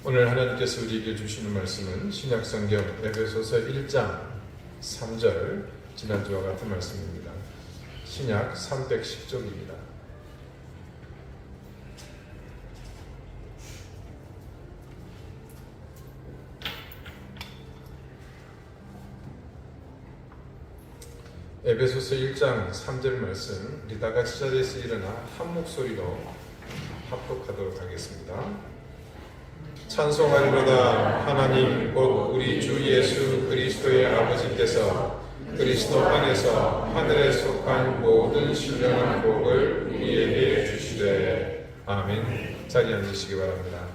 오늘 하나님께서 우리에게 주시는 말씀은 신약성경 에베소서 1장 3절, 지난주와 같은 말씀입니다. 신약 310쪽입니다. 에베소서 1장 3절 말씀, 우리 다 같이 자리에서 일어나 한 목소리로 합독하도록 하겠습니다. 찬송하리로다. 하나님 곧 우리 주 예수 그리스도의 아버지께서 그리스도 안에서 하늘에 속한 모든 신령한 복을 우리에게 주시되. 아멘. 자리에 앉으시기 바랍니다.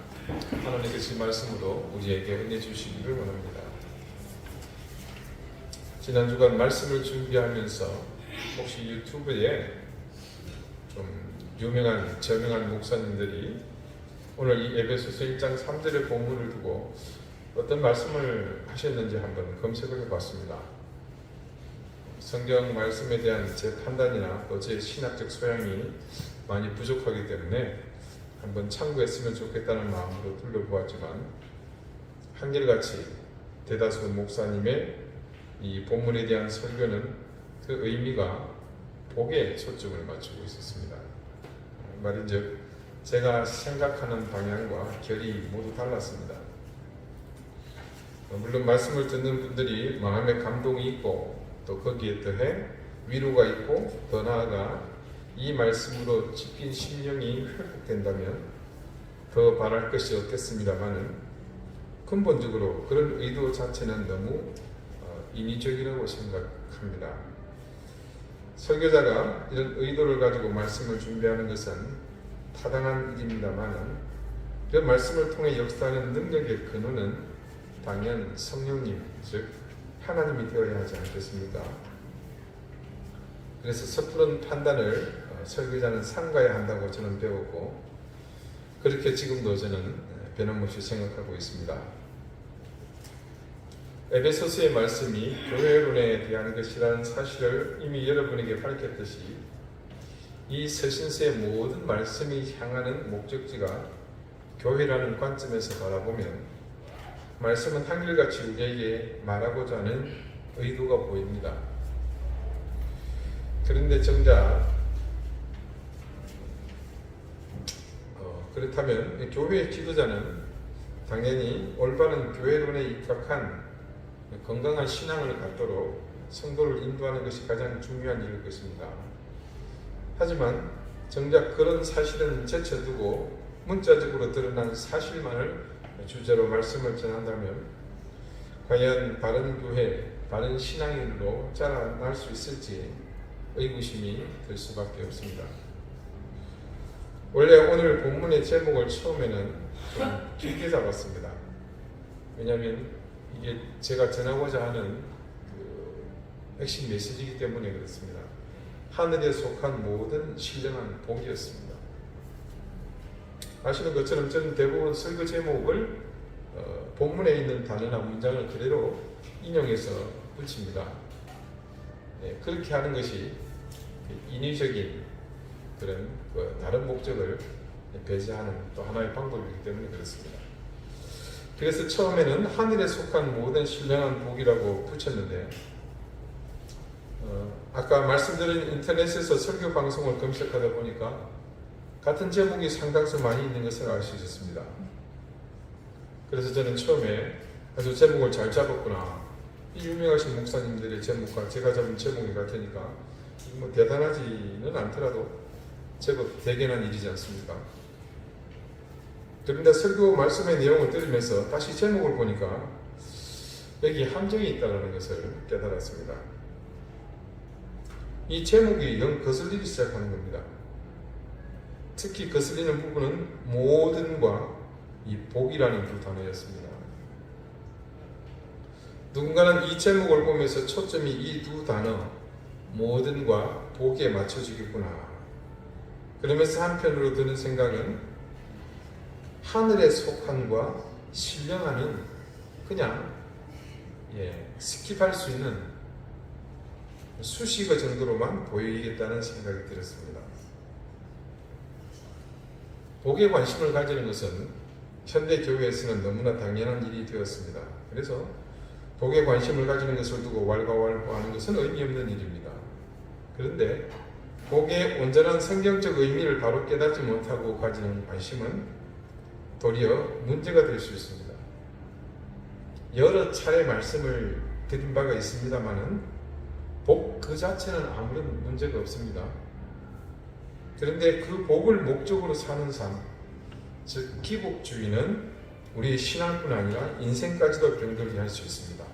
하나님께서 이 말씀으로 우리에게 은혜 주시기를 원합니다. 지난 주간 말씀을 준비하면서 혹시 유튜브에 좀 유명한 저명한 목사님들이 오늘 이 에베소서 1장 3절의 본문을 두고 어떤 말씀을 하셨는지 한번 검색을 해봤습니다. 성경 말씀에 대한 제 판단이나 또 제 신학적 소양이 많이 부족하기 때문에 한번 참고했으면 좋겠다는 마음으로 둘러보았지만 한결같이 대다수 목사님의 이 본문에 대한 설교는 그 의미가 복에 초점을 맞추고 있었습니다. 말인즉 제가 생각하는 방향과 결이 모두 달랐습니다. 물론 말씀을 듣는 분들이 마음에 감동이 있고 또 거기에 더해 위로가 있고 더 나아가 이 말씀으로 찢긴 심령이 회복된다면 더 바랄 것이 없겠습니다마는 근본적으로 그런 의도 자체는 너무 인위적이라고 생각합니다. 설교자가 이런 의도를 가지고 말씀을 준비하는 것은 타당한 일입니다만은 그 말씀을 통해 역사하는 능력의 근원은 당연 성령님, 즉 하나님이 되어야 하지 않겠습니까? 그래서 섣부른 판단을 설교자는 삼가야 한다고 저는 배웠고 그렇게 지금도 저는 변함없이 생각하고 있습니다. 에베소서의 말씀이 교회론에 대한 것이라는 사실을 이미 여러분에게 밝혔듯이 이 서신서의 모든 말씀이 향하는 목적지가 교회라는 관점에서 바라보면 말씀은 한결같이 우리에게 말하고자 하는 의도가 보입니다. 그런데 정작 그렇다면 교회의 지도자는 당연히 올바른 교회론에 입각한 건강한 신앙을 갖도록 성도를 인도하는 것이 가장 중요한 일일 것입니다. 하지만 정작 그런 사실은 제쳐두고 문자적으로 드러난 사실만을 주제로 말씀을 전한다면 과연 바른 교회, 바른 신앙인으로 자라날 수 있을지 의구심이 들 수밖에 없습니다. 원래 오늘 본문의 제목을 처음에는 좀 길게 잡았습니다. 왜냐하면 이게 제가 전하고자 하는 핵심 메시지이기 때문에 그렇습니다. 하늘에 속한 모든 신령한 복이었습니다. 아시는 것처럼 저는 대부분 설교 제목을 본문에 있는 단어나 문장을 그대로 인용해서 붙입니다. 그렇게 하는 것이 인위적인 그런 다른 목적을 배제하는 또 하나의 방법이기 때문에 그렇습니다. 그래서 처음에는 하늘에 속한 모든 신령한 복이라고 붙였는데 아까 말씀드린 인터넷에서 설교 방송을 검색하다 보니까 같은 제목이 상당수 많이 있는 것을 알 수 있었습니다. 그래서 저는 처음에 아주 제목을 잘 잡았구나. 이 유명하신 목사님들의 제목과 제가 잡은 제목이 같으니까 뭐 대단하지는 않더라도 제법 대견한 일이지 않습니까? 그런데 설교 말씀의 내용을 들으면서 다시 제목을 보니까 여기 함정이 있다는 것을 깨달았습니다. 이 제목이 영 거슬리기 시작하는 겁니다. 특히 거슬리는 부분은 모든과 이 복이라는 두 단어였습니다. 누군가는 이 제목을 보면서 초점이 이 두 단어 모든과 복에 맞춰지겠구나. 그러면서 한편으로 드는 생각은 하늘의 속함과 신령함은 그냥 스킵할 수 있는 수식어 정도로만 보이겠다는 생각이 들었습니다. 복에 관심을 가지는 것은 현대 교회에서는 너무나 당연한 일이 되었습니다. 그래서 복에 관심을 가지는 것을 두고 왈가왈부하는 것은 의미 없는 일입니다. 그런데 복의 온전한 성경적 의미를 바로 깨닫지 못하고 가지는 관심은 도리어 문제가 될 수 있습니다. 여러 차례 말씀을 드린 바가 있습니다만은 복 그 자체는 아무런 문제가 없습니다. 그런데 그 복을 목적으로 사는 삶, 즉 기복주의는 우리의 신앙뿐 아니라 인생까지도 병들게 할 수 있습니다.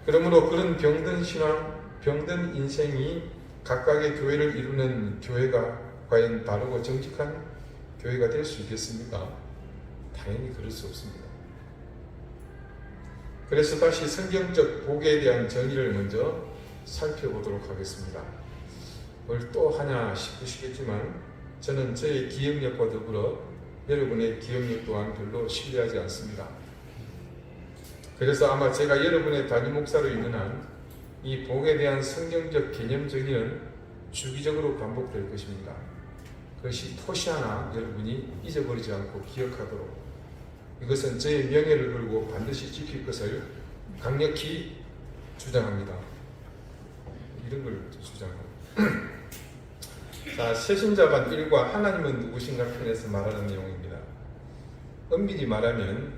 그러므로 그런 병든 신앙, 병든 인생이 각각의 교회를 이루는 교회가 과연 바르고 정직한 교회가 될 수 있겠습니까? 당연히 그럴 수 없습니다. 그래서 다시 성경적 복에 대한 정의를 먼저 살펴보도록 하겠습니다. 뭘 또 하냐 싶으시겠지만 저는 저의 기억력과 더불어 여러분의 기억력 또한 별로 신뢰하지 않습니다. 그래서 아마 제가 여러분의 담임 목사로 있는 한 이 복에 대한 성경적 개념 정의는 주기적으로 반복될 것입니다. 그것이 토시 하나 여러분이 잊어버리지 않고 기억하도록, 이것은 저의 명예를 걸고 반드시 지킬 것을 강력히 주장합니다. 이런 걸 주장합니다. 자, 새신자반 1과 하나님은 누구신가 편에서 말하는 내용입니다. 엄밀히 말하면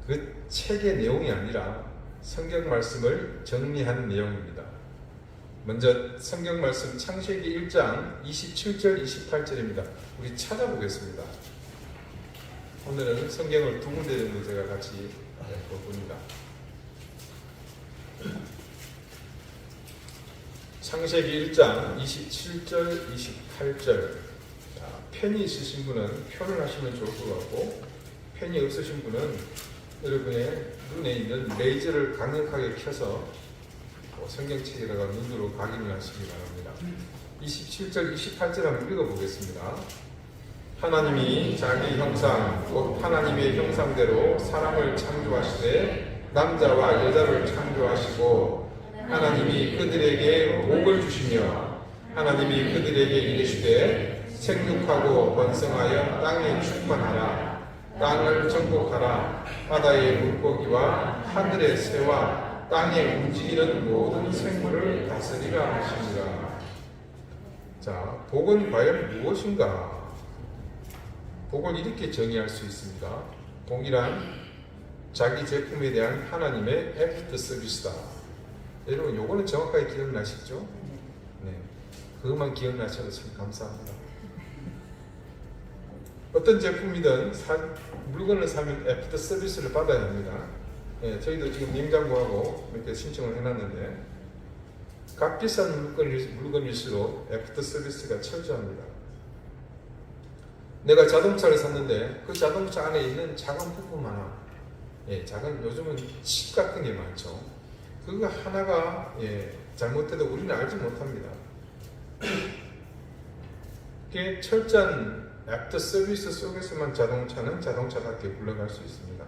그 책의 내용이 아니라 성경 말씀을 정리한 내용입니다. 먼저 성경 말씀 창세기 1장 27절 28절입니다. 우리 찾아보겠습니다. 오늘은 성경을 두 군데 정도 제가 같이 봅니다. 창세기 1장 27절 28절. 펜이 있으신 분은 표를 하시면 좋을 것 같고, 펜이 없으신 분은 여러분의 눈에 있는 레이저를 강력하게 켜서 성경책에다가 눈으로 각인을 하시기 바랍니다. 27절 28절 한번 읽어보겠습니다. 하나님이 자기 형상 곧 하나님의 형상대로 사람을 창조하시되 남자와 여자를 창조하시고 하나님이 그들에게 복을 주시며 하나님이 그들에게 이르시되 생육하고 번성하여 땅에 충만하라. 땅을 정복하라. 바다의 물고기와 하늘의 새와 땅에 움직이는 모든 생물을 다스리라 하시니라. 자, 복은 과연 무엇인가? 복을 이렇게 정의할 수 있습니다. 복이란 자기 제품에 대한 하나님의 애프터 서비스다. 여러분, 요거는 정확하게 기억나시죠? 네, 그것만 기억나셔도 참 감사합니다. 어떤 제품이든 물건을 사면 애프터 서비스를 받아야 합니다. 예, 저희도 지금 냉장고하고 이렇게 신청을 해놨는데 값 비싼 물건일수록 애프터 서비스가 철저합니다. 내가 자동차를 샀는데 그 자동차 안에 있는 작은 부품 하나, 작은, 요즘은 칩 같은 게 많죠. 그거 하나가 잘못해도 우리는 알지 못합니다. 그게 철저한 애프터 서비스 속에서만 자동차는 자동차답게 굴러갈 수 있습니다.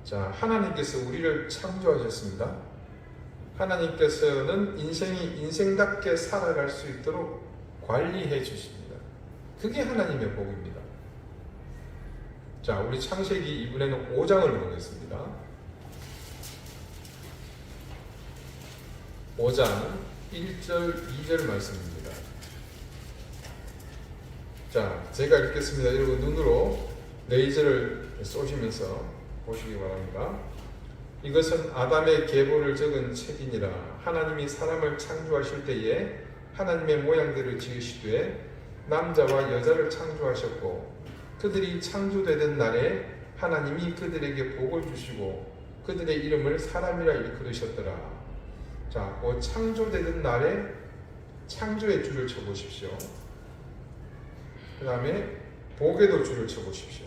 자, 하나님께서 우리를 창조하셨습니다. 하나님께서는 인생이 인생답게 살아갈 수 있도록 관리해 주십니다. 그게 하나님의 복입니다. 자, 우리 창세기 이번에는 5장을 보겠습니다. 5장 1절 2절 말씀입니다. 자, 제가 읽겠습니다. 여러분 눈으로 레이저를 쏘시면서 보시기 바랍니다. 이것은 아담의 계보를 적은 책이니라. 하나님이 사람을 창조하실 때에 하나님의 모양대로 지으시되 남자와 여자를 창조하셨고 그들이 창조되던 날에 하나님이 그들에게 복을 주시고 그들의 이름을 사람이라 일컬으셨더라. 자, 그 창조되던 날에 창조의 줄을 쳐보십시오. 그 다음에 복에도 줄을 쳐보십시오.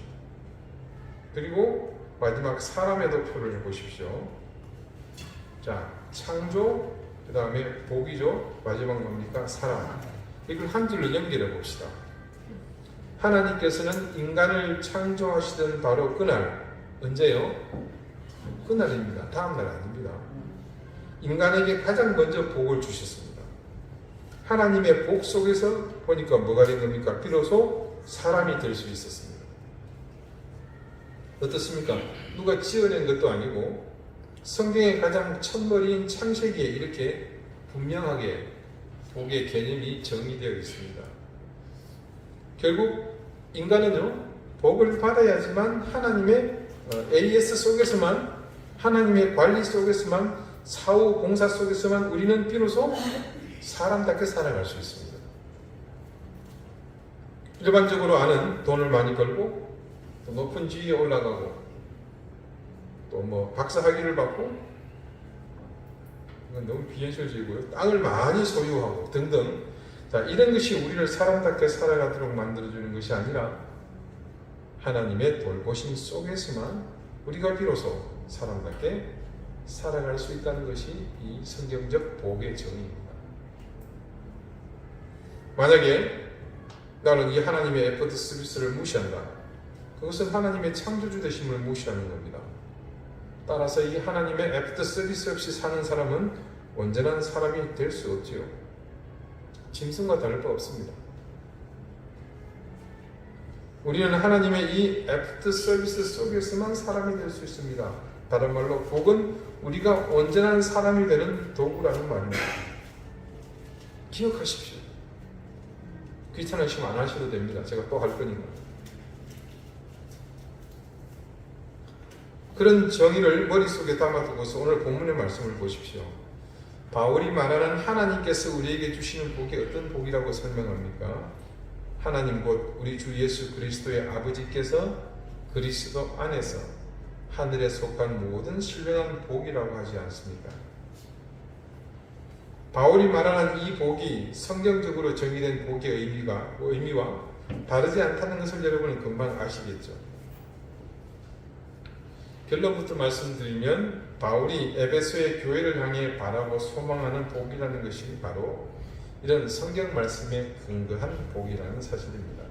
그리고 마지막 사람에도 표를 해보십시오. 자, 창조, 그 다음에 복이죠. 마지막 뭡니까? 사람. 이걸 한 줄로 연결해 봅시다. 하나님께서는 인간을 창조하시던 바로 그날, 언제요? 그날입니다. 다음 날 아닙니다. 인간에게 가장 먼저 복을 주셨습니다. 하나님의 복 속에서 보니까 뭐가 된 겁니까? 비로소 사람이 될 수 있었습니다. 어떻습니까? 누가 지어낸 것도 아니고 성경의 가장 첫머리인 창세기에 이렇게 분명하게 복의 개념이 정의되어 있습니다. 결국 인간은요, 복을 받아야지만 하나님의 AS 속에서만, 하나님의 관리 속에서만, 사후 공사 속에서만 우리는 비로소 사람답게 살아갈 수 있습니다. 일반적으로 아는 돈을 많이 벌고 또 높은 지위에 올라가고 또 뭐 박사 학위를 받고, 이건 너무 비현실적이고요. 땅을 많이 소유하고 등등, 자, 이런 것이 우리를 사람답게 살아가도록 만들어주는 것이 아니라 하나님의 돌보심 속에서만 우리가 비로소 사람답게 살아갈 수 있다는 것이 이 성경적 복의 정의입니다. 만약에 나는 이 하나님의 에포트 서비스를 무시한다, 그것은 하나님의 창조주 되심을 무시하는 겁니다. 따라서 이 하나님의 에포트 서비스 없이 사는 사람은 온전한 사람이 될 수 없지요. 짐승과 다를 바 없습니다. 우리는 하나님의 이 에포트 서비스 속에서만 사람이 될 수 있습니다. 다른 말로 복은 우리가 온전한 사람이 되는 도구라는 말입니다. 기억하십시오. 귀찮으시면 안 하셔도 됩니다. 제가 또 할 거니까. 그런 정의를 머릿속에 담아두고서 오늘 본문의 말씀을 보십시오. 바울이 말하는 하나님께서 우리에게 주시는 복이 어떤 복이라고 설명합니까? 하나님 곧 우리 주 예수 그리스도의 아버지께서 그리스도 안에서 하늘에 속한 모든 신령한 복이라고 하지 않습니까? 바울이 말하는 이 복이 성경적으로 정의된 복의 의미와 다르지 않다는 것을 여러분은 금방 아시겠죠? 결론부터 말씀드리면 바울이 에베소의 교회를 향해 바라고 소망하는 복이라는 것이 바로 이런 성경 말씀에 근거한 복이라는 사실입니다.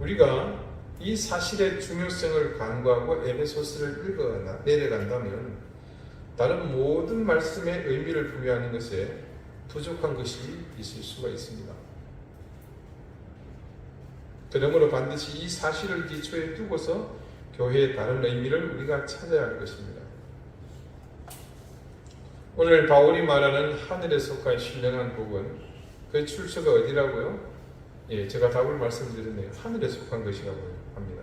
우리가 이 사실의 중요성을 간과하고 에베소서를 읽어 내려간다면 다른 모든 말씀의 의미를 부여하는 것에 부족한 것이 있을 수가 있습니다. 그러므로 반드시 이 사실을 기초에 두고서 교회의 다른 의미를 우리가 찾아야 할 것입니다. 오늘 바울이 말하는 하늘에 속한 신령한 복은 그 출처가 어디라고요? 제가 답을 말씀드렸네요. 하늘에 속한 것이라고 합니다.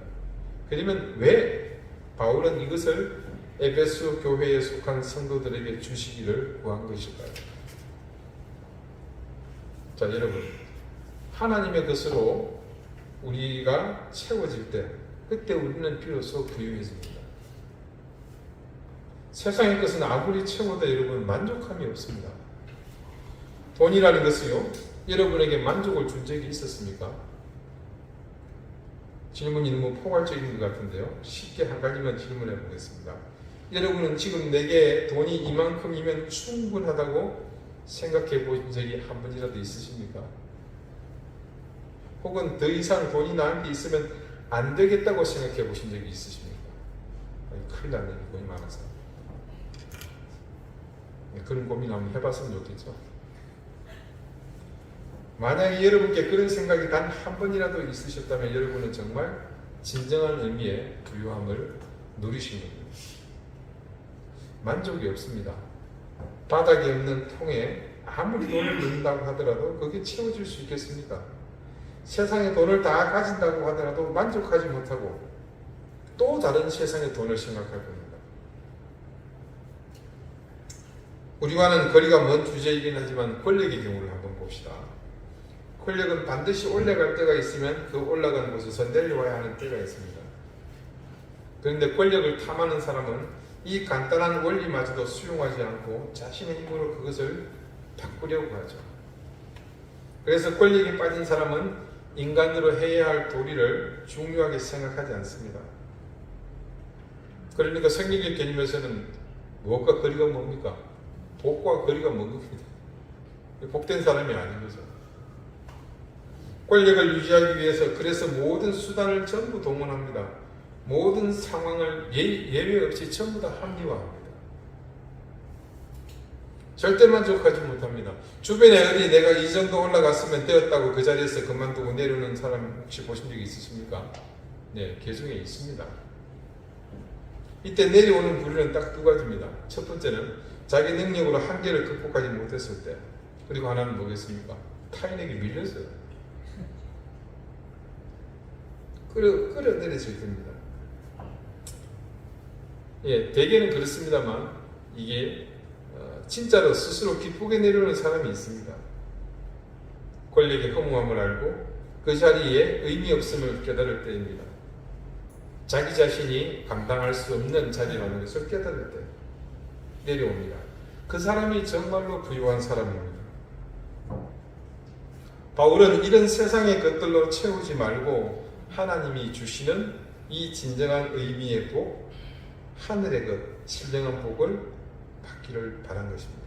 그러면 왜 바울은 이것을 에베소 교회에 속한 성도들에게 주시기를 구한 것일까요? 자, 여러분, 하나님의 것으로 우리가 채워질 때 그때 우리는 비로소 부유해집니다. 세상의 것은 아무리 채워도 여러분 만족함이 없습니다. 돈이라는 것이요, 여러분에게 만족을 준 적이 있었습니까? 질문이 너무 포괄적인 것 같은데요. 쉽게 한 가지만 질문해 보겠습니다. 여러분은 지금 내게 돈이 이만큼이면 충분하다고 생각해 본 적이 한 번이라도 있으십니까? 혹은 더 이상 돈이 나한테 있으면 안 되겠다고 생각해 보신 적이 있으십니까? 큰일 났네, 돈이 많아서. 그런 고민 한번 해봤으면 좋겠죠. 만약에 여러분께 그런 생각이 단 한 번이라도 있으셨다면 여러분은 정말 진정한 의미의 부유함을 누리신 겁니다. 만족이 없습니다. 바닥이 없는 통에 아무리 돈을 넣는다고 하더라도 그게 채워질 수 있겠습니까? 세상에 돈을 다 가진다고 하더라도 만족하지 못하고 또 다른 세상의 돈을 생각할 겁니다. 우리와는 거리가 먼 주제이긴 하지만 권력의 경우를 한번 봅시다. 권력은 반드시 올라갈 때가 있으면 그 올라간 곳에서 내려와야 하는 때가 있습니다. 그런데 권력을 탐하는 사람은 이 간단한 원리마저도 수용하지 않고 자신의 힘으로 그것을 바꾸려고 하죠. 그래서 권력에 빠진 사람은 인간으로 해야 할 도리를 중요하게 생각하지 않습니다. 그러니까 성경의 개념에서는 무엇과 거리가 뭡니까? 복과 거리가 먼 겁니다. 복된 사람이 아닌 거죠. 권력을 유지하기 위해서 그래서 모든 수단을 전부 동원합니다. 모든 상황을 예외 없이 전부 다 합리화합니다. 절대 만족하지 못합니다. 주변에 어디 내가 이 정도 올라갔으면 되었다고 그 자리에서 그만두고 내려오는 사람 혹시 보신 적이 있으십니까? 계중에 있습니다. 이때 내려오는 불의는 딱 두 가지입니다. 첫 번째는 자기 능력으로 한계를 극복하지 못했을 때, 그리고 하나는 뭐겠습니까? 타인에게 밀려서요. 끌어내려질 겁니다. 대개는 그렇습니다만 이게 진짜로 스스로 기쁘게 내려오는 사람이 있습니다. 권력의 허무함을 알고 그 자리에 의미 없음을 깨달을 때입니다. 자기 자신이 감당할 수 없는 자리라는 것을 깨달을 때 내려옵니다. 그 사람이 정말로 부유한 사람입니다. 바울은 이런 세상의 것들로 채우지 말고 하나님이 주시는 이 진정한 의미의 복, 하늘의 것, 신령한 복을 받기를 바란 것입니다.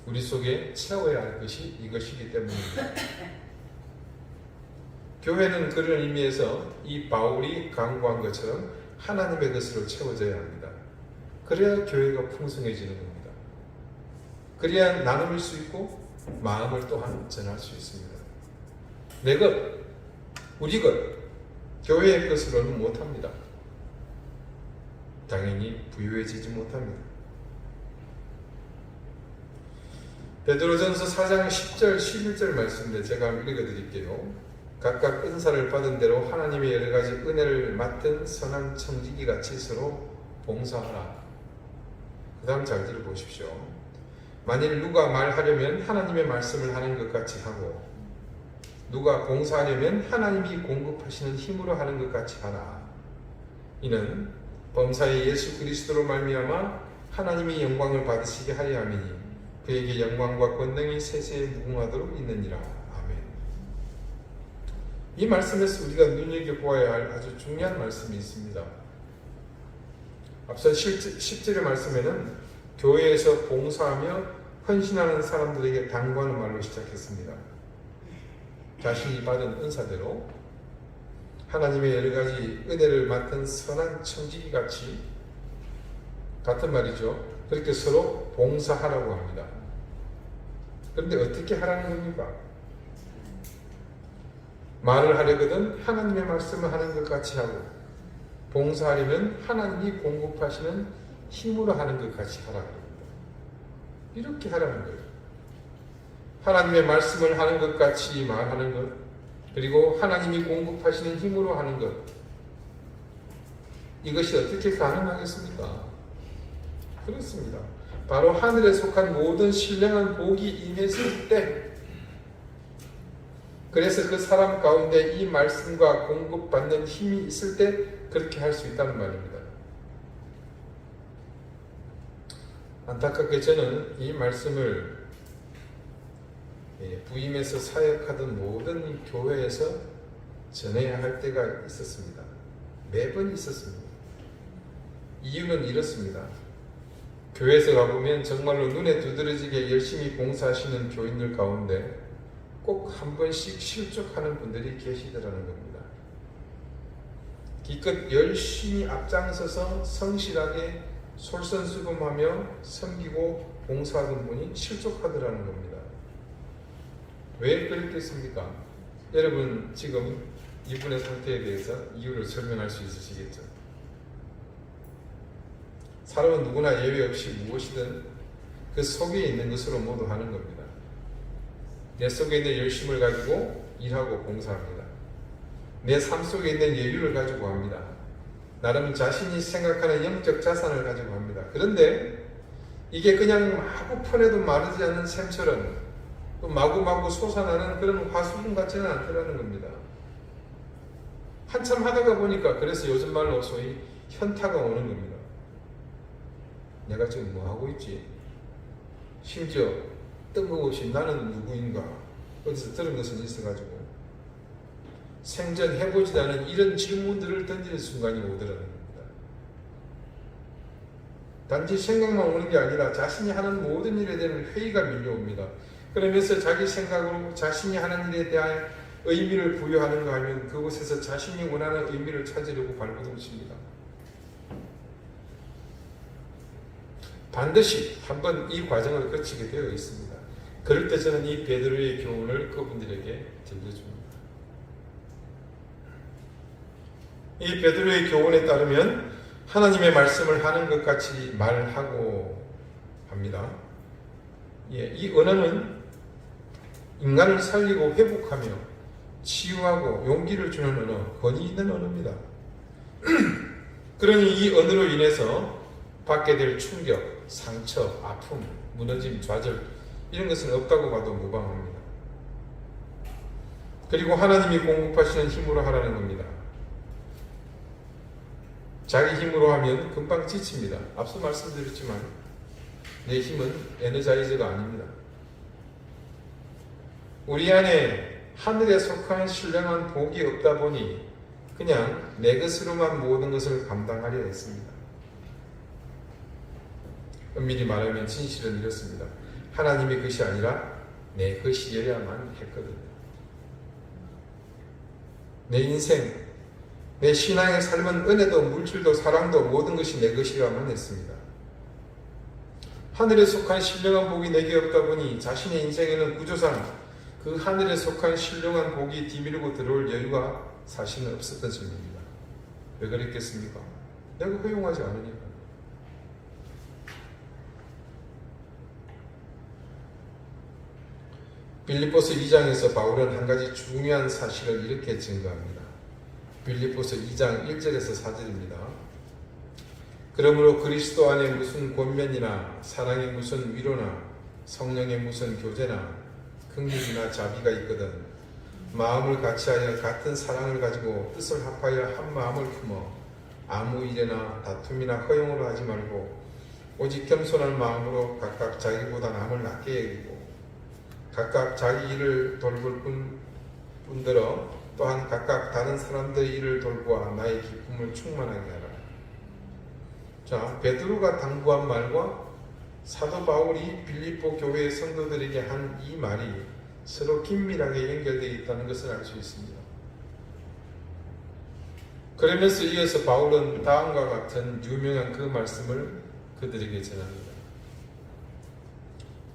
우리 속에 채워야 할 것이 이것이기 때문입니다. 교회는 그런 의미에서 이 바울이 강구한 것처럼 하나님의 것으로 채워져야 합니다. 그래야 교회가 풍성해지는 겁니다. 그래야 나눌 수 있고 마음을 또한 전할 수 있습니다. 내 것, 우리 것, 교회의 것으로는 못합니다. 당연히 부유해지지 못합니다. 베드로전서 4장 10절 11절 말씀인데 제가 읽어드릴게요. 각각 은사를 받은 대로 하나님의 여러 가지 은혜를 맡은 선한 청지기 같이 서로 봉사하라. 그 다음 잘 들어보십시오. 만일 누가 말하려면 하나님의 말씀을 하는 것 같이 하고 누가 봉사하려면 하나님이 공급하시는 힘으로 하는 것 같이 하라. 이는 범사의 예수 그리스도로 말미암아 하나님이 영광을 받으시게 하려 함이니 그에게 영광과 권능이 세세에 무궁하도록 있느니라. 아멘. 이 말씀에서 우리가 눈여겨보아야 할 아주 중요한 말씀이 있습니다. 앞서 10절의 말씀에는 교회에서 봉사하며 헌신하는 사람들에게 당부하는 말로 시작했습니다. 자신이 받은 은사대로 하나님의 여러 가지 은혜를 맡은 선한 청지기 같이 같은 말이죠. 그렇게 서로 봉사하라고 합니다. 그런데 어떻게 하라는 겁니까? 말을 하려거든 하나님의 말씀을 하는 것 같이 하고 봉사하려면 하나님이 공급하시는 힘으로 하는 것 같이 하라고 합니다. 이렇게 하라는 거예요. 하나님의 말씀을 하는 것 같이 말하는 것, 그리고 하나님이 공급하시는 힘으로 하는 것, 이것이 어떻게 가능하겠습니까? 그렇습니다. 바로 하늘에 속한 모든 신령한 복이 임했을 때, 그래서 그 사람 가운데 이 말씀과 공급받는 힘이 있을 때 그렇게 할 수 있다는 말입니다. 안타깝게 저는 이 말씀을 부임해서 사역하던 모든 교회에서 전해야 할 때가 있었습니다. 매번 있었습니다. 이유는 이렇습니다. 교회에서 가보면 정말로 눈에 두드러지게 열심히 봉사하시는 교인들 가운데 꼭 한 번씩 실족하는 분들이 계시더라는 겁니다. 기껏 열심히 앞장서서 성실하게 솔선수범하며 섬기고 봉사하던 분이 실족하더라는 겁니다. 왜 그랬겠습니까? 여러분 지금 이분의 상태에 대해서 이유를 설명할 수 있으시겠죠? 사람은 누구나 예외 없이 무엇이든 그 속에 있는 것으로 모두 하는 겁니다. 내 속에 있는 열심을 가지고 일하고 봉사합니다. 내 삶 속에 있는 여유를 가지고 합니다. 나름 자신이 생각하는 영적 자산을 가지고 합니다. 그런데 이게 그냥 마구 퍼내도 마르지 않는 샘처럼 또 마구마구 솟아나는 그런 화수분 같지는 않더라는 겁니다. 한참 하다가 보니까 그래서 요즘 말로 소위 현타가 오는 겁니다. 내가 지금 뭐 하고 있지? 심지어 뜬금없이 나는 누구인가 어디서 들은 것은 있어가지고 생전해보지도 않은 이런 질문들을 던지는 순간이 오더라는 겁니다. 단지 생각만 오는 게 아니라 자신이 하는 모든 일에 대한 회의가 밀려옵니다. 그러면서 자기 생각으로 자신이 하는 일에 대한 의미를 부여하는가 하면 그곳에서 자신이 원하는 의미를 찾으려고 발버둥칩니다. 반드시 한번 이 과정을 거치게 되어 있습니다. 그럴 때 저는 이 베드로의 교훈을 그분들에게 들려줍니다. 이 베드로의 교훈에 따르면 하나님의 말씀을 하는 것 같이 말하고 합니다. 이 언어는 인간을 살리고 회복하며 치유하고 용기를 주는 언어, 권위 있는 언어입니다. 그러니 이 언어로 인해서 받게 될 충격, 상처, 아픔, 무너짐, 좌절 이런 것은 없다고 봐도 무방합니다. 그리고 하나님이 공급하시는 힘으로 하라는 겁니다. 자기 힘으로 하면 금방 지칩니다. 앞서 말씀드렸지만 내 힘은 에너자이저가 아닙니다. 우리 안에 하늘에 속한 신령한 복이 없다 보니 그냥 내 것으로만 모든 것을 감당하려 했습니다. 엄밀히 말하면 진실은 이렇습니다. 하나님의 것이 아니라 내 것이어야만 했거든요. 내 인생, 내 신앙의 삶은 은혜도 물질도 사랑도 모든 것이 내 것이어야만 했습니다. 하늘에 속한 신령한 복이 내게 없다 보니 자신의 인생에는 구조상 그 하늘에 속한 신령한 복이 뒤밀고 들어올 여유가 사실은 없었던 점입니다. 왜 그랬겠습니까? 내가 허용하지 않으니까. 빌립보서 2장에서 바울은 한 가지 중요한 사실을 이렇게 증거합니다. 빌립보서 2장 1절에서 4절입니다. 그러므로 그리스도 안에 무슨 권면이나 사랑의 무슨 위로나 성령의 무슨 교제나 긍휼이나 자비가 있거든 마음을 같이하여 같은 사랑을 가지고 뜻을 합하여 한 마음을 품어 아무 일에나 다툼이나 허용으로 하지 말고 오직 겸손한 마음으로 각각 자기보다 남을 낮게 여기고 각각 자기 일을 돌볼 뿐더러 또한 각각 다른 사람들의 일을 돌보아 나의 기쁨을 충만하게 하라. 자, 베드로가 당부한 말과 사도 바울이 빌립보 교회의 성도들에게 한 이 말이 서로 긴밀하게 연결되어 있다는 것을 알 수 있습니다. 그러면서 이어서 바울은 다음과 같은 유명한 그 말씀을 그들에게 전합니다.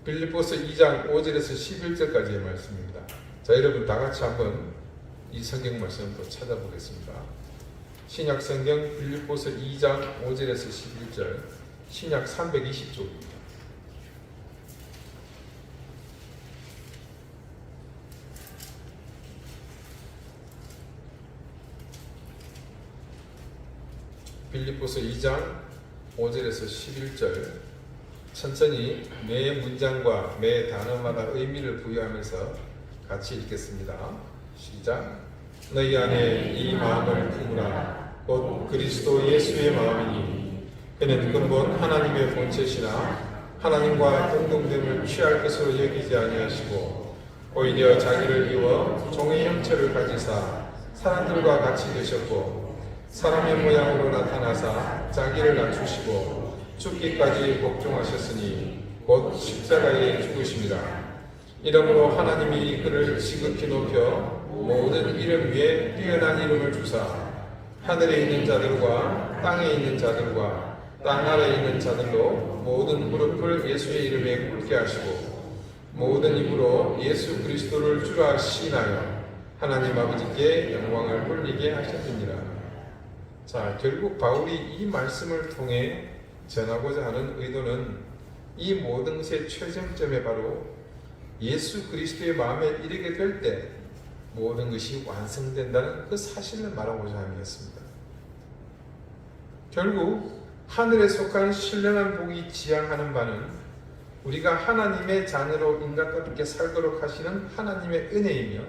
빌립보서 2장 5절에서 11절까지의 말씀입니다. 자, 여러분 다 같이 한번 이 성경 말씀을 또 찾아보겠습니다. 신약 성경 빌립보서 2장 5절에서 11절, 신약 320쪽입니다. 빌립보서 2장 5절에서 11절 천천히 매 문장과 매 단어마다 의미를 부여하면서 같이 읽겠습니다. 시작. 너희 안에 이 마음을 품으라. 곧 그리스도 예수의 마음이니 그는 근본 하나님의 본체시나 하나님과 동등됨을 취할 것으로 여기지 아니하시고 오히려 자기를 비워 종의 형체를 가지사 사람들과 같이 되셨고 사람의 모양으로 나타나사 자기를 낮추시고 죽기까지 복종하셨으니 곧 십자가에 죽으심이라. 이러므로 하나님이 그를 지극히 높여 모든 이름 위에 뛰어난 이름을 주사 하늘에 있는 자들과 땅에 있는 자들과 땅 아래에 있는 자들로 모든 무릎을 예수의 이름에 꿇게 하시고 모든 입으로 예수 그리스도를 주라 시인하여 하나님 아버지께 영광을 돌리게 하셨느니라. 자, 결국 바울이 이 말씀을 통해 전하고자 하는 의도는 이 모든 것의 최정점에 바로 예수 그리스도의 마음에 이르게 될 때 모든 것이 완성된다는 그 사실을 말하고자 함이었습니다. 결국 하늘에 속한 신령한 복이 지향하는 바는 우리가 하나님의 자녀로 인간답게 살도록 하시는 하나님의 은혜이며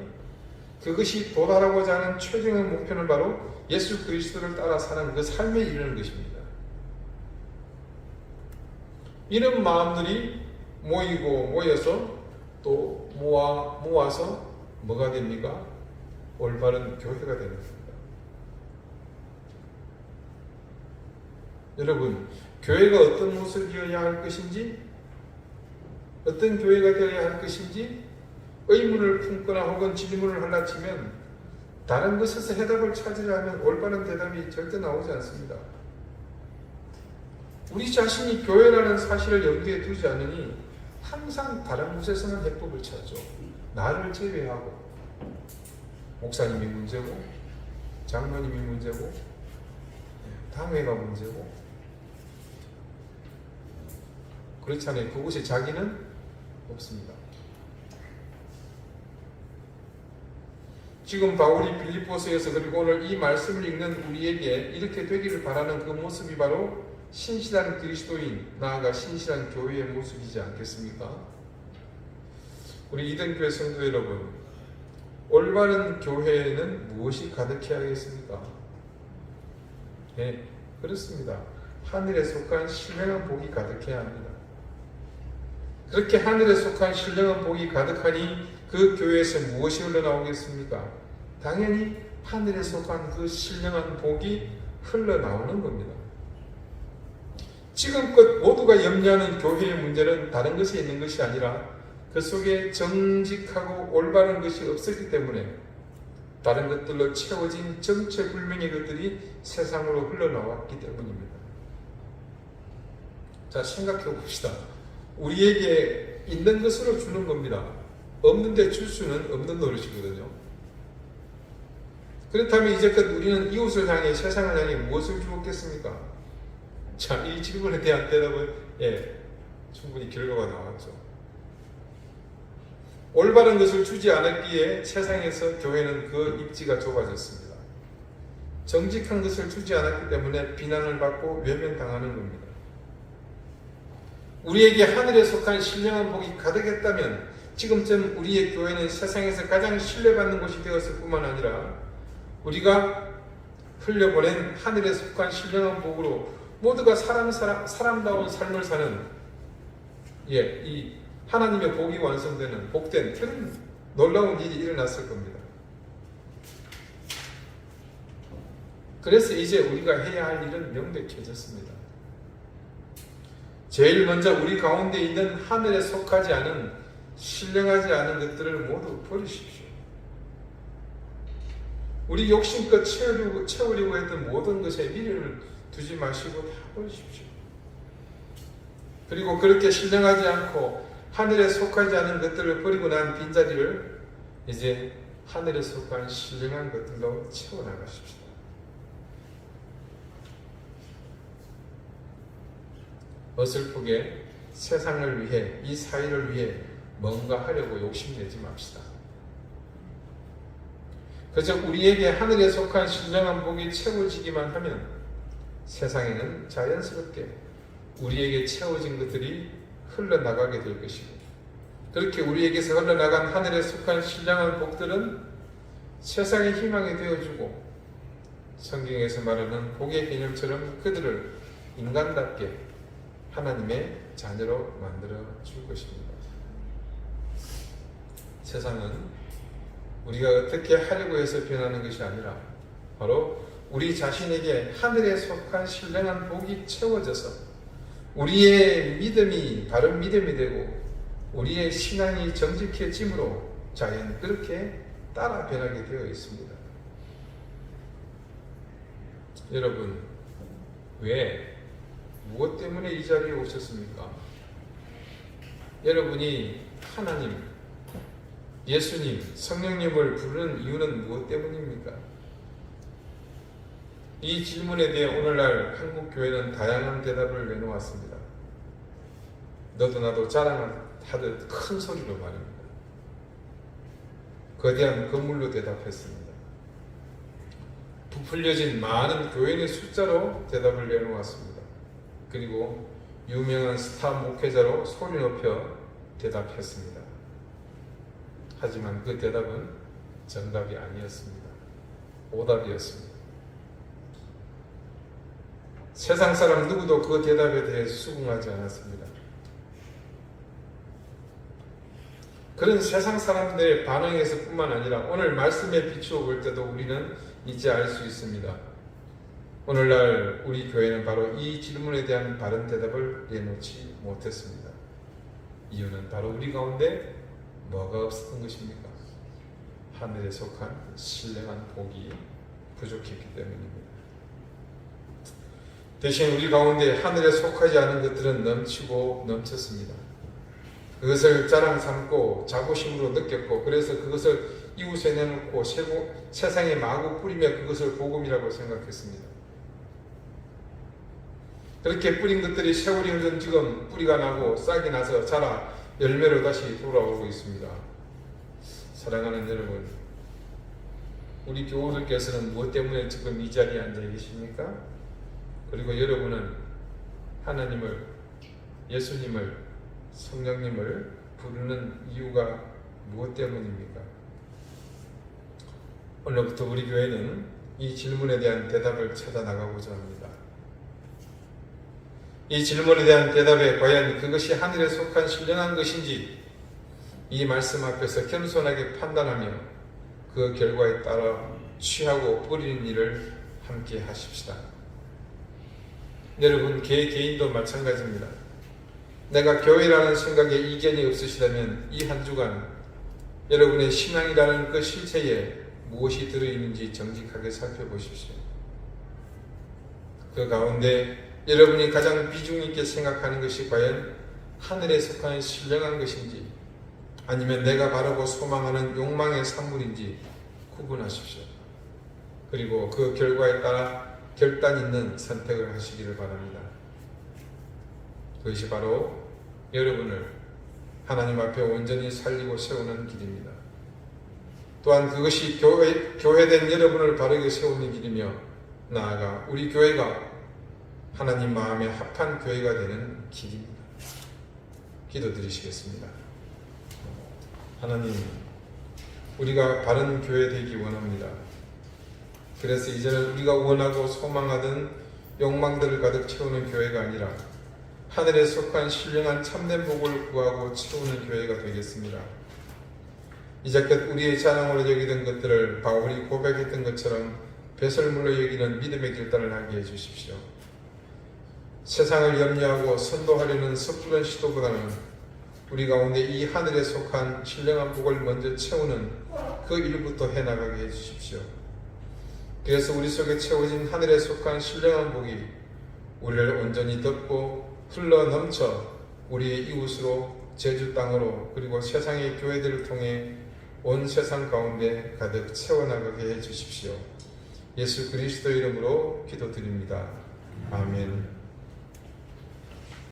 그것이 도달하고자 하는 최종의 목표는 바로 예수 그리스도를 따라 사는 그 삶에 이르는 것입니다. 이런 마음들이 모여서 또 모아서 뭐가 됩니까? 올바른 교회가 되는 겁니다. 여러분, 교회가 어떤 모습이어야 할 것인지, 어떤 교회가 되어야 할 것인지 의문을 품거나 혹은 질문을 하려 치면 다른 것에서 해답을 찾으려면 올바른 대답이 절대 나오지 않습니다. 우리 자신이 교회라는 사실을 염두에 두지 않으니 항상 다른 곳에서는 해법을 찾죠. 나를 제외하고 목사님이 문제고 장로님이 문제고 당회가 문제고 그렇잖아요. 그곳에 자기는 없습니다. 지금 바울이 빌립보서에서 그리고 오늘 이 말씀을 읽는 우리에게 이렇게 되기를 바라는 그 모습이 바로 신실한 그리스도인, 나아가 신실한 교회의 모습이지 않겠습니까? 우리 이등교회 성도 여러분, 올바른 교회에는 무엇이 가득해야겠습니까? 네, 그렇습니다. 하늘에 속한 신령한 복이 가득해야 합니다. 그렇게 하늘에 속한 신령한 복이 가득하니 그 교회에서 무엇이 흘러나오겠습니까? 당연히 하늘에 속한 그 신령한 복이 흘러나오는 겁니다. 지금껏 모두가 염려하는 교회의 문제는 다른 것에 있는 것이 아니라 그 속에 정직하고 올바른 것이 없었기 때문에 다른 것들로 채워진 정체불명의 것들이 세상으로 흘러나왔기 때문입니다. 자, 생각해 봅시다. 우리에게 있는 것으로 주는 겁니다. 없는데 줄 수는 없는 노릇이거든요. 그렇다면 이제껏 우리는 이웃을 향해, 세상을 향해 무엇을 주었겠습니까? 자, 이 질문에 대한 대답은 충분히 결과가 나왔죠. 올바른 것을 주지 않았기에 세상에서 교회는 그 입지가 좁아졌습니다. 정직한 것을 주지 않았기 때문에 비난을 받고 외면당하는 겁니다. 우리에게 하늘에 속한 신령한 복이 가득했다면 지금쯤 우리의 교회는 세상에서 가장 신뢰받는 곳이 되었을 뿐만 아니라 우리가 흘려보낸 하늘에 속한 신령한 복으로 모두가 사람다운 삶을 사는 이 하나님의 복이 완성되는 복된 그런 놀라운 일이 일어났을 겁니다. 그래서 이제 우리가 해야 할 일은 명백해졌습니다. 제일 먼저 우리 가운데 있는 하늘에 속하지 않은 신령하지 않은 것들을 모두 버리십시오. 우리 욕심껏 채우려고 했던 모든 것에 미련을 두지 마시고 다 버리십시오. 그리고 그렇게 신령하지 않고 하늘에 속하지 않은 것들을 버리고 난 빈자리를 이제 하늘에 속한 신령한 것들로 채워나가십시오. 어설프게 세상을 위해, 이 사회를 위해 뭔가 하려고 욕심내지 맙시다. 그저 우리에게 하늘에 속한 신령한 복이 채워지기만 하면 세상에는 자연스럽게 우리에게 채워진 것들이 흘러나가게 될 것이고, 그렇게 우리에게서 흘러나간 하늘에 속한 신령한 복들은 세상의 희망이 되어주고 성경에서 말하는 복의 개념처럼 그들을 인간답게 하나님의 자녀로 만들어 줄 것입니다. 세상은 우리가 어떻게 하려고 해서 변하는 것이 아니라 바로 우리 자신에게 하늘에 속한 신령한 복이 채워져서 우리의 믿음이 바른 믿음이 되고 우리의 신앙이 정직해짐으로 자연 그렇게 따라 변하게 되어 있습니다. 여러분, 무엇 때문에 이 자리에 오셨습니까? 여러분이 하나님, 예수님, 성령님을 부르는 이유는 무엇 때문입니까? 이 질문에 대해 오늘날 한국교회는 다양한 대답을 내놓았습니다. 너도 나도 자랑하듯 큰 소리로 말입니다. 거대한 건물로 대답했습니다. 부풀려진 많은 교인의 숫자로 대답을 내놓았습니다. 그리고 유명한 스타 목회자로 소리 높여 대답했습니다. 하지만 그 대답은 정답이 아니었습니다. 오답이었습니다. 세상 사람 누구도 그 대답에 대해 수긍하지 않았습니다. 그런 세상 사람들의 반응에서 뿐만 아니라 오늘 말씀에 비추어 볼 때도 우리는 이제 알 수 있습니다. 오늘날 우리 교회는 바로 이 질문에 대한 바른 대답을 내놓지 못했습니다. 이유는 바로 우리 가운데 뭐가 없었던 것입니까? 하늘에 속한 신령한 복이 부족했기 때문입니다. 대신 우리 가운데 하늘에 속하지 않은 것들은 넘치고 넘쳤습니다. 그것을 자랑 삼고 자부심으로 느꼈고, 그래서 그것을 이웃에 내놓고 세상에 마구 뿌리며 그것을 복음이라고 생각했습니다. 그렇게 뿌린 것들이 세월이 흐른 지금 뿌리가 나고 싹이 나서 자라 열매로 다시 돌아오고 있습니다. 사랑하는 여러분, 우리 교우들께서는 무엇 때문에 지금 이 자리에 앉아 계십니까? 그리고 여러분은 하나님을, 예수님을, 성령님을 부르는 이유가 무엇 때문입니까? 오늘부터 우리 교회는 이 질문에 대한 대답을 찾아 나가고자 합니다. 이 질문에 대한 대답에 과연 그것이 하늘에 속한 신령한 것인지 이 말씀 앞에서 겸손하게 판단하며 그 결과에 따라 취하고 뿌리는 일을 함께 하십시다. 여러분, 개인도 마찬가지입니다. 내가 교회라는 생각에 이견이 없으시다면 이 한 주간 여러분의 신앙이라는 그 실체에 무엇이 들어있는지 정직하게 살펴보십시오. 그 가운데 여러분이 가장 비중 있게 생각하는 것이 과연 하늘에 속한 신령한 것인지 아니면 내가 바라고 소망하는 욕망의 산물인지 구분하십시오. 그리고 그 결과에 따라 결단 있는 선택을 하시기를 바랍니다. 그것이 바로 여러분을 하나님 앞에 온전히 살리고 세우는 길입니다. 또한 그것이 교회된 여러분을 바르게 세우는 길이며 나아가 우리 교회가 하나님 마음에 합한 교회가 되는 길입니다. 기도드리시겠습니다. 하나님, 우리가 바른 교회 되기 원합니다. 그래서 이제는 우리가 원하고 소망하던 욕망들을 가득 채우는 교회가 아니라 하늘에 속한 신령한 참된 복을 구하고 채우는 교회가 되겠습니다. 이제껏 우리의 자랑으로 여기던 것들을 바울이 고백했던 것처럼 배설물로 여기는 믿음의 결단을 하게 해주십시오. 세상을 염려하고 선도하려는 섣부른 시도보다는 우리 가운데 이 하늘에 속한 신령한 복을 먼저 채우는 그 일부터 해나가게 해주십시오. 그래서 우리 속에 채워진 하늘에 속한 신령한 복이 우리를 온전히 덮고 흘러넘쳐 우리의 이웃으로 제주 땅으로 그리고 세상의 교회들을 통해 온 세상 가운데 가득 채워나가게 해주십시오. 예수 그리스도 이름으로 기도드립니다. 아멘.